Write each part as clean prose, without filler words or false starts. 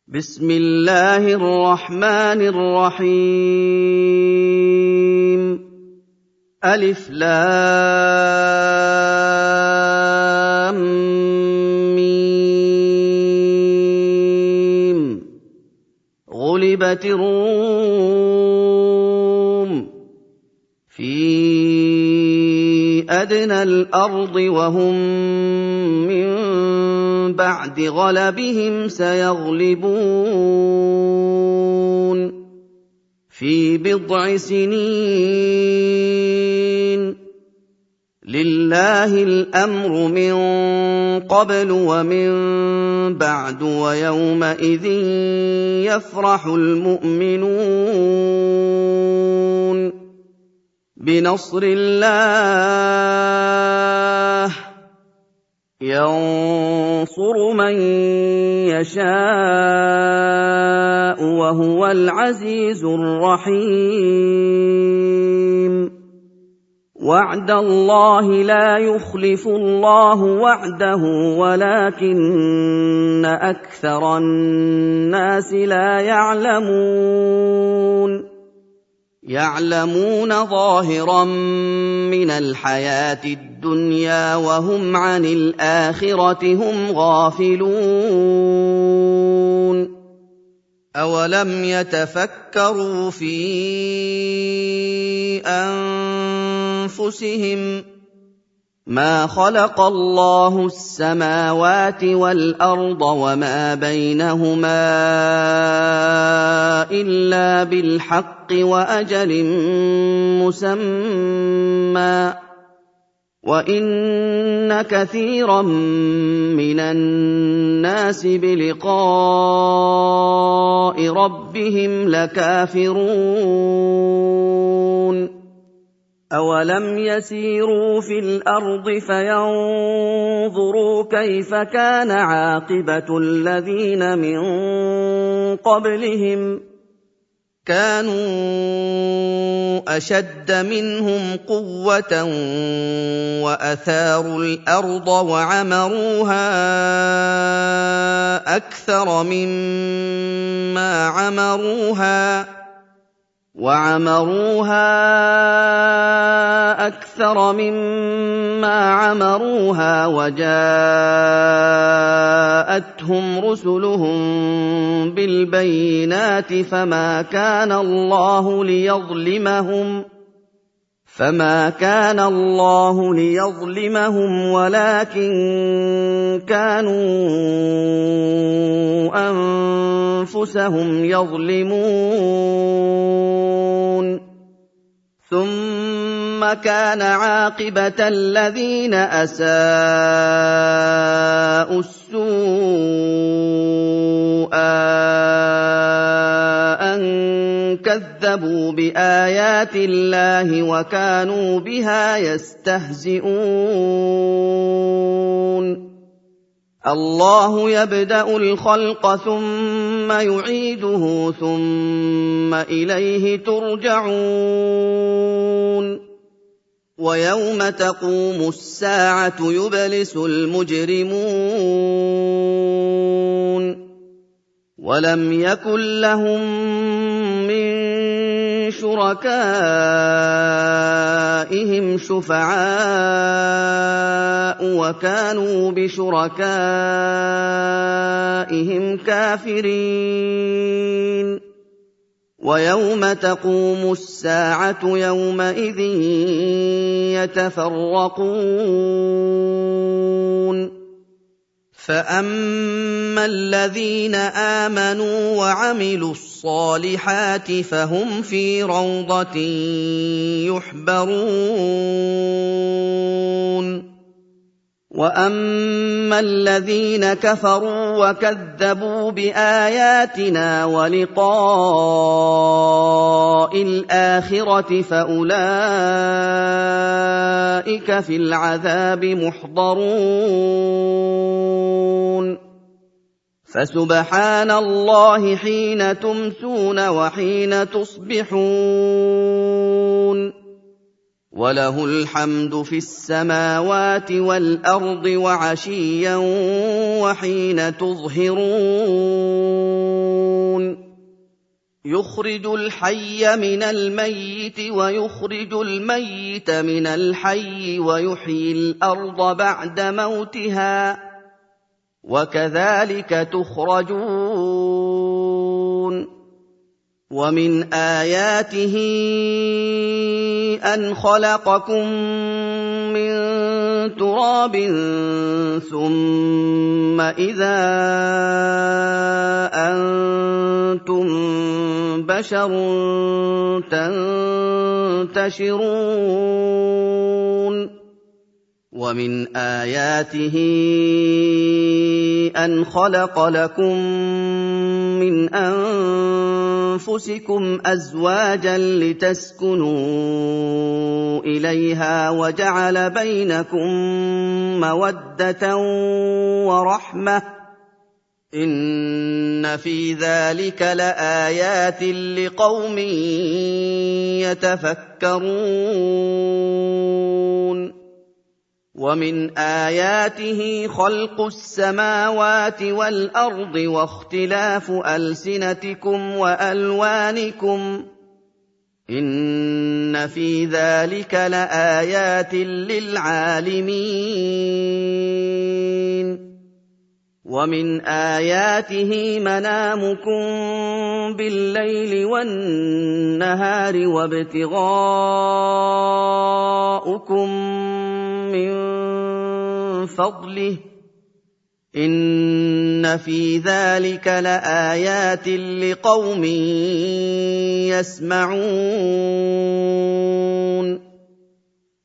بسم الله الرحمن الرحيم ألف لام ميم غلبت الروم في أدنى الأرض وهم من بعد غلبهم سيغلبون في بضع سنين لله الأمر من قبل ومن بعد ويومئذ يفرح المؤمنون بنصر الله ينصر من يشاء وهو العزيز الرحيم وعد الله لا يخلف الله وعده ولكن أكثر الناس لا يعلمون ظاهرا من الحياة الدنيا وهم عن الآخرة هم غافلون أولم يتفكروا في أنفسهم ما خلق الله السماوات والأرض وما بينهما إلا بالحق وأجل مسمى وإن كثيرا من الناس بلقاء ربهم لكافرون أولم يسيروا في الأرض فينظروا كيف كان عاقبة الذين من قبلهم كانوا أشد منهم قوة وأثاروا الأرض وعمروها أكثر مما عمروها وجاءتهم رسلهم بالبينات فما كان الله ليظلمهم ولكن كانوا أنفسهم يظلمون ثم كان عاقبة الذين أساءوا السوء أن كذبوا بآيات الله وكانوا بها يستهزئون الله يبدأ الخلق ثم يعيده ثم إليه ترجعون ويوم تقوم الساعة يبلس المجرمون ولم يكن لهم من شركائهم شفعاء وكانوا بشركائهم كافرين ويوم تقوم الساعة يومئذ يتفرقون فأما الذين آمنوا وعملوا الصالحات فهم في روضة يحبرون وأما الذين كفروا وكذبوا بآياتنا ولقاء الآخرة فأولئك في العذاب محضرون فسبحان الله حين تمسون وحين تصبحون وله الحمد في السماوات والأرض وعشيا وحين تظهرون يخرج الحي من الميت ويخرج الميت من الحي ويحيي الأرض بعد موتها وكذلك تخرجون ومن آياته أن خلقكم من تراب ثم إذا أنتم بشر تنتشرون ومن آياته أن خلق لكم من أنفسكم أزواجا لتسكنوا إليها وجعل بينكم مودة ورحمة إن في ذلك لآيات لقوم يتفكرون ومن آياته خلق السماوات والأرض واختلاف ألسنتكم وألوانكم إن في ذلك لآيات للعالمين ومن آياته منامكم بالليل والنهار وابتغاؤكم من فضله إن في ذلك لآيات لقوم يسمعون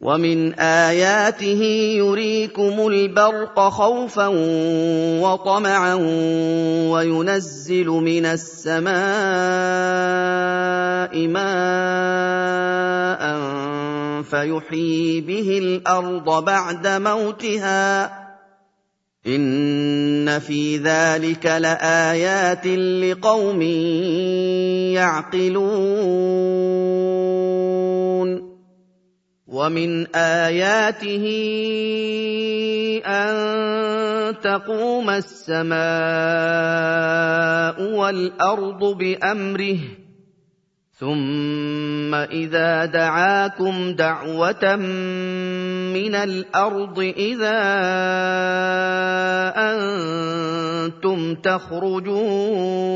ومن آياته يريكم البرق خوفا وطمعا وينزل من السماء ماء فيحيي به الأرض بعد موتها إن في ذلك لآيات لقوم يعقلون ومن آياته أن تقوم السماء والأرض بأمره ثم إذا دعاكم دعوة من الأرض إذا أنتم تخرجون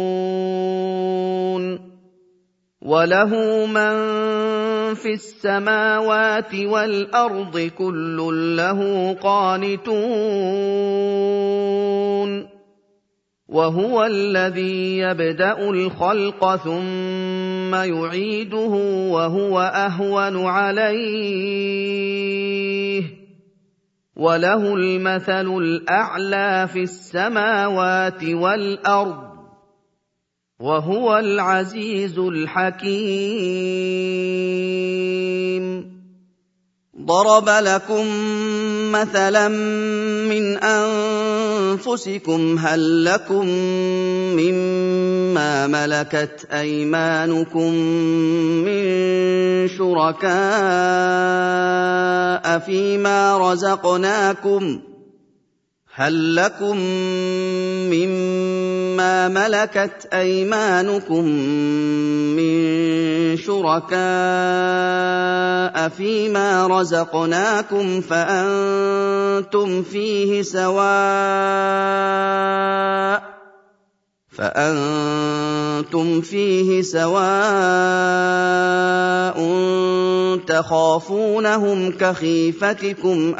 وله من في السماوات والأرض كل له قانتون وهو الذي يبدأ الخلق ثم يعيده وهو أهون عليه وله المثل الأعلى في السماوات والأرض وهو العزيز الحكيم ضرب لكم مثلا من أنفسكم هل لكم مما ملكت أيمانكم من شركاء فيما رزقناكم هل لكم مما ملكت أيمانكم من شركاء فيما رزقناكم فأنتم فيه سواء تخافونهم كخيفتكم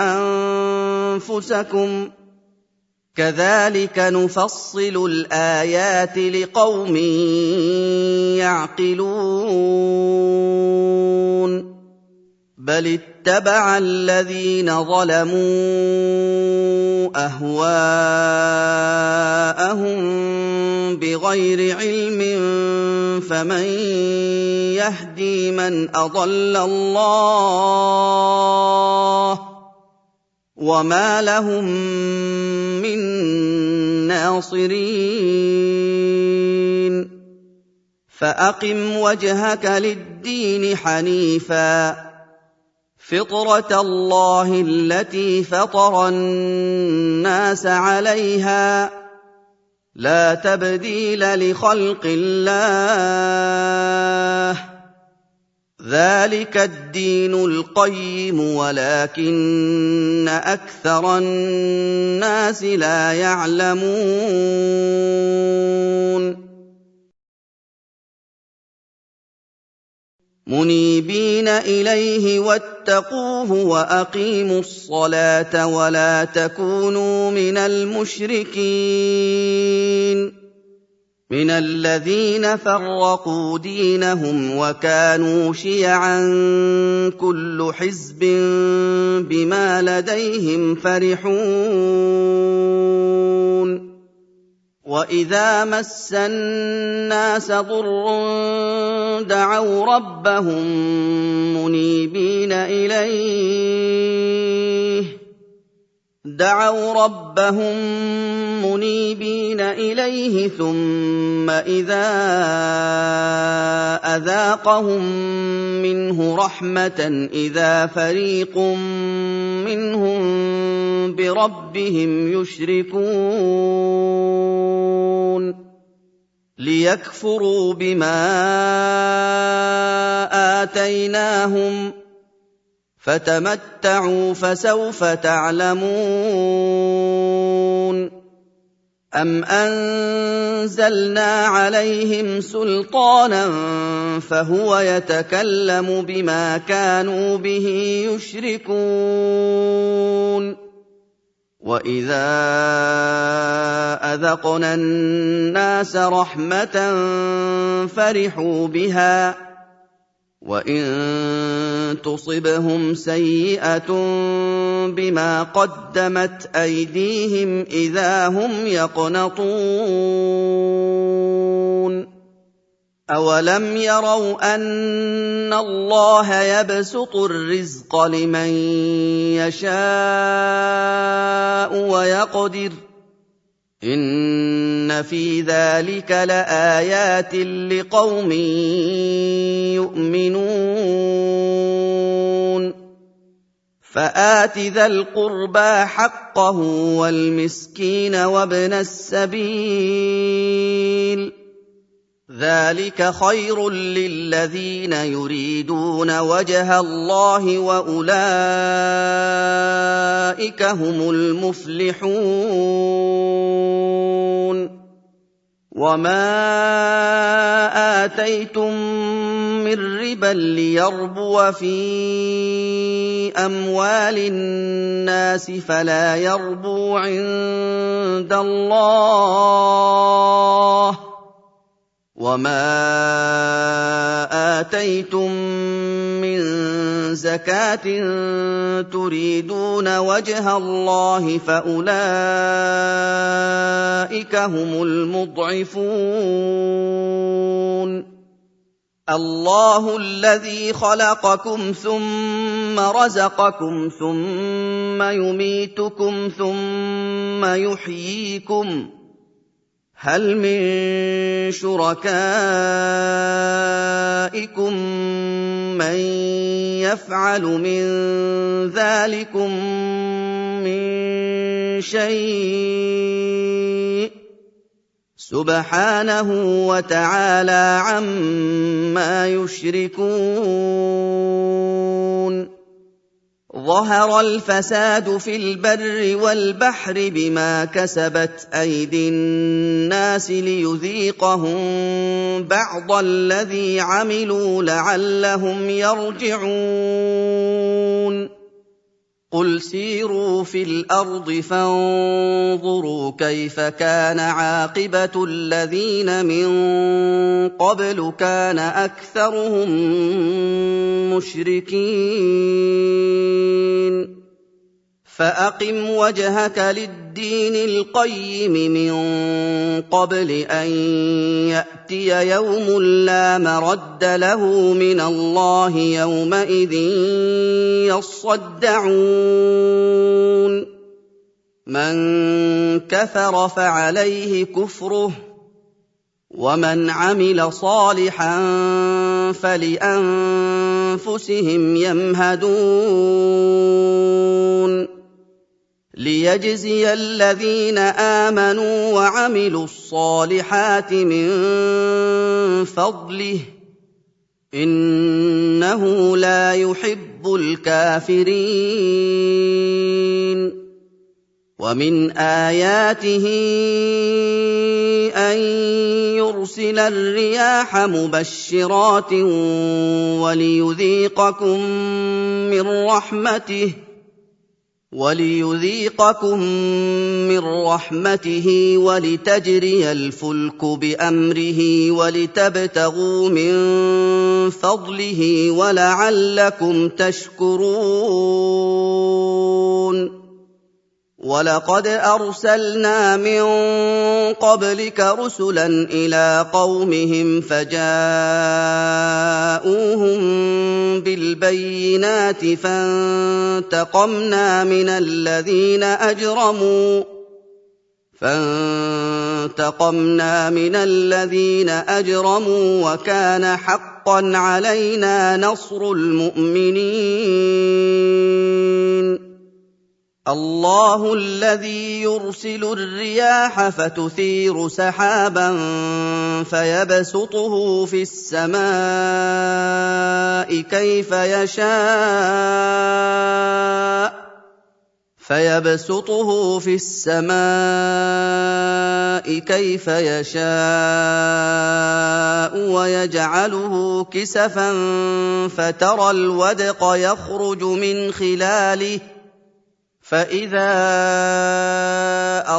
أنفسكم كذلك نفصل الآيات لقوم يعقلون بل اتبع الذين ظلموا أهواءهم بغير علم فمن يهدي من أضل الله وما لهم من ناصرين فأقم وجهك للدين حنيفا فطرة الله التي فطر الناس عليها لا تبديل لخلق الله ذلك الدين القيم ولكن أكثر الناس لا يعلمون منيبين إليه واتقوه وأقيموا الصلاة ولا تكونوا من المشركين من الذين فرقوا دينهم وكانوا شيعا كل حزب بما لديهم فرحون وإذا مس الناس ضر دعوا ربهم منيبين إليه ثم إذا أذاقهم منه رحمة إذا فريق منهم بربهم يشركون ليكفروا بما آتيناهم فتمتعوا فسوف تعلمون أم أنزلنا عليهم سلطانا فهو يتكلم بما كانوا به يشركون وإذا أذقنا الناس رحمة فرحوا بها وإن تصبهم سيئة بما قدمت أيديهم إذا هم يقنطون أولم يروا أن الله يبسط الرزق لمن يشاء ويقدر إن في ذلك لآيات لقوم يؤمنون فآت ذا القربى حقه والمسكين وابن السبيل ذلك خير للذين يريدون وجه الله وأولئك هم المفلحون وما آتيتم من ربا ليربو في أموال الناس فلا يربو عند الله وما آتيتم من زكاة تريدون وجه الله فأولئك هم المضعفون الله الذي خلقكم ثم رزقكم ثم يميتكم ثم يحييكم هل من شركائكم من يفعل من ذلكم من شيء سبحانه وتعالى عما يشركون ظهر الفساد في البر والبحر بما كسبت أيدي الناس ليذيقهم بعض الذي عملوا لعلهم يرجعون قل سيروا في الأرض فانظروا كيف كان عاقبة الذين من قبل كان أكثرهم مشركين فأقم وجهك للدين القيم من قبل أن يأتي يوم لا مرد له من الله يومئذ يصدعون من كفر فعليه كفره ومن عمل صالحا فلأنفسهم يمهدون ليجزي الذين آمنوا وعملوا الصالحات من فضله إنه لا يحب الكافرين ومن آياته أن يرسل الرياح مبشرات وليذيقكم من رحمته ولتجري الفلك بأمره ولتبتغوا من فضله ولعلكم تشكرون ولقد أرسلنا من قبلك رسلا إلى قومهم فجاءوهم بالبينات فانتقمنا من الذين أجرموا وكان حقا علينا نصر المؤمنين الله الذي يرسل الرياح فتثير سحابا فيبسطه في السماء كيف يشاء ويجعله كسفا فترى الودق يخرج من خلاله فإذا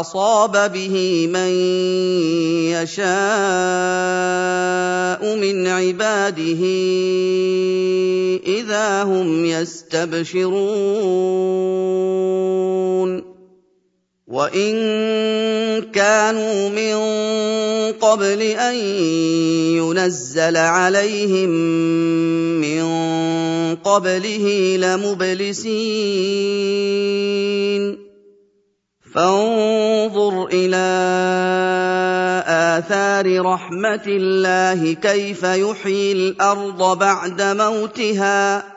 أصاب به من يشاء من عباده إذا هم يستبشرون وإن كانوا من قبل أن ينزل عليهم من قبله لمبلسين فانظر إلى آثار رحمة الله كيف يحيي الأرض بعد موتها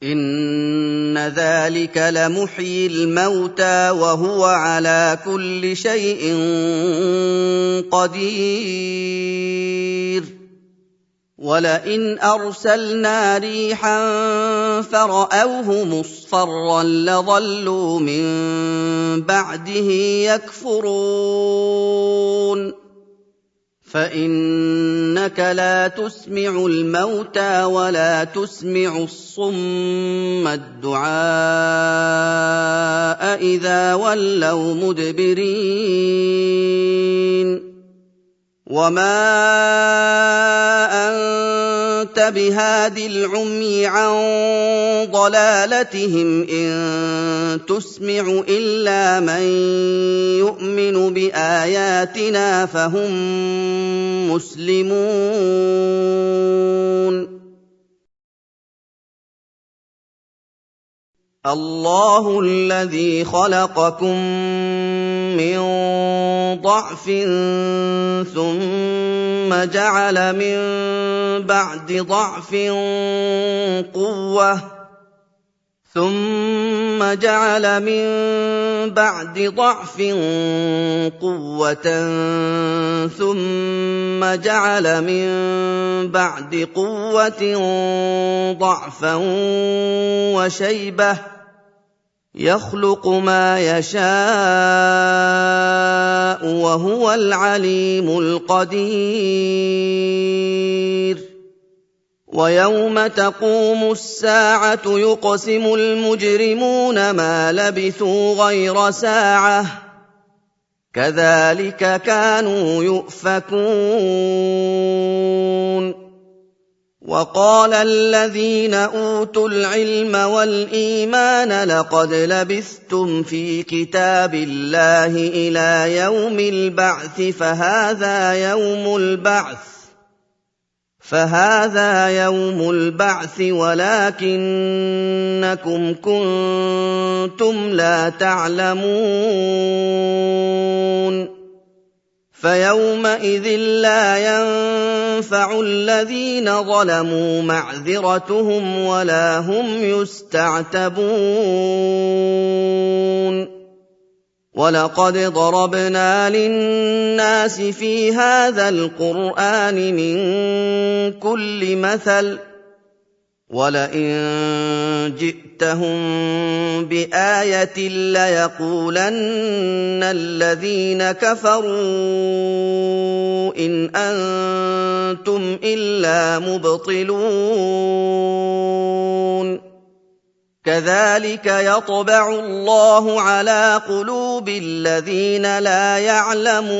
إن ذلك لمحيي الموتى وهو على كل شيء قدير ولئن أرسلنا ريحا فرأوه مصفرا لظلوا من بعده يكفرون فإنك لا تسمع الموتى ولا تسمع الصم الدعاء إذا ولوا مدبرين وما أنت بهاد العمي عن ضلالتهم إن تسمع إلا من يؤمن بآياتنا فهم مسلمون الله الذي خلقكم من ضعف ثم جعل من بعد ضعف قوة ثم جعل من بعد ضعف قوة ثم جعل من بعد قوة ضعفا وشيبة يخلق ما يشاء وهو العليم القدير ويوم تقوم الساعة يقسم المجرمون ما لبثوا غير ساعة كذلك كانوا يؤفكون وقال الذين أوتوا العلم والإيمان لقد لبثتم في كتاب الله إلى يوم البعث فهذا يوم البعث ولكنكم كنتم لا تعلمون فيومئذ لا ينفع الذين ظلموا معذرتهم ولا هم يستعتبون ولقد ضربنا للناس في هذا القرآن من كل مثل ولئن جئتهم بآية ليقولن الذين كفروا إن أنتم إلا مبطلون كذلك يطبع الله على قلوب الذين لا يعلمون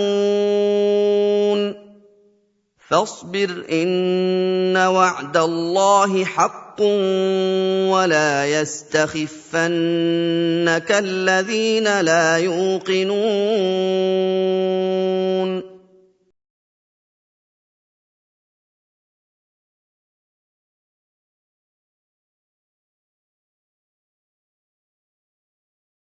فاصبر إن وعد الله حق ولا يستخفنك الذين لا يوقنون